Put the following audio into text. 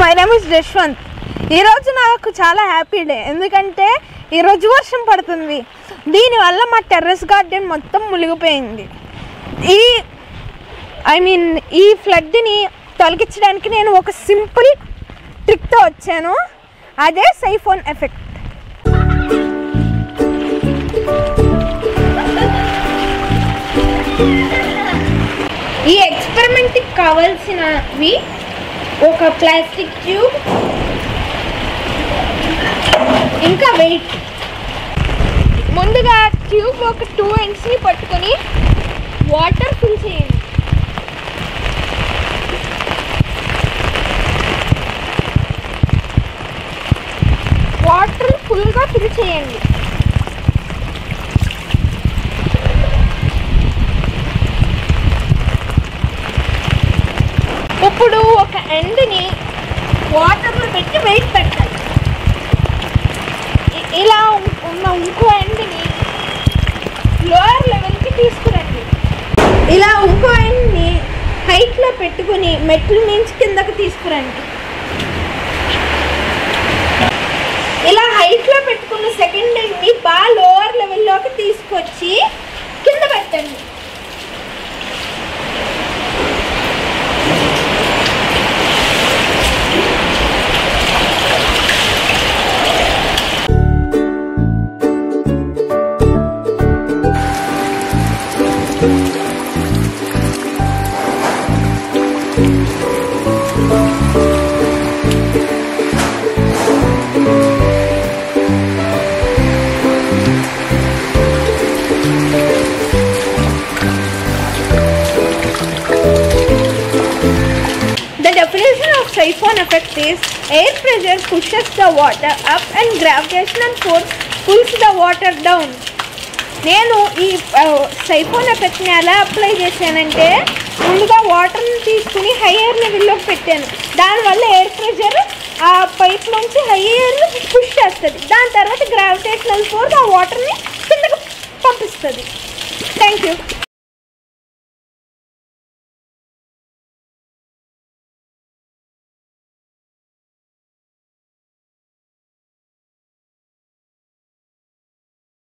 My name is Jaswanth. ఈరోజు నాకు చాలా హ్యాపీ డే, ఎందుకంటే ఈరోజు వర్షం పడుతుంది. దీనివల్ల మా టెర్రస్ గార్డెన్ మొత్తం మునిగిపోయింది. ఈ ఫ్లడ్ని తొలగించడానికి నేను ఒక సింపుల్ ట్రిక్తో వచ్చాను. అదే సైఫోన్ ఎఫెక్ట్. ఈ ఎక్స్పెరిమెంట్కి కావాల్సినవి ఒక ప్లాస్టిక్ ట్యూబ్, ఇంకా వెయిట్. ముందుగా ట్యూబ్ ఒక 2 ఎండ్స్ని పట్టుకొని వాటర్ ఫిల్ చేయండి. వాటర్ ఫుల్గా ఫిల్ చేయండి. ఇప్పుడు ఒక ఎండ్ని వాటర్లో పెట్టి వెయిట్ పెట్టాలి. ఇలా ఉన్న ఇంకో ఎండ్ని లోయర్ లెవెల్కి తీసుకురండి. ఇలా ఇంకో ఎండ్ని హైట్లో పెట్టుకుని మెట్ల నుంచి కిందకి తీసుకురండి. ఇలా హైట్లో పెట్టుకున్న సెకండ్ ఎండ్ని బాగా లోయర్ లెవెల్లోకి తీసుకొచ్చి కింద పెట్టండి. The definition of Siphon effect is air pressure pushes the water up and gravitational force pulls the water down. నేను ఈ సైఫోన్ ఎఫెక్ట్ని ఎలా అప్లై చేశానంటే, ముందుగా వాటర్ని తీసుకుని హయ్యర్ లెవెల్లోకి పెట్టాను. దానివల్ల ఎయిర్ ప్రెషర్ ఆ పైప్ నుంచి హయ్యర్ని పుష్ చేస్తుంది. దాని తర్వాత గ్రావిటేషనల్ ఫోర్స్ ఆ వాటర్ని కిందకు పంపిస్తుంది. Thank you.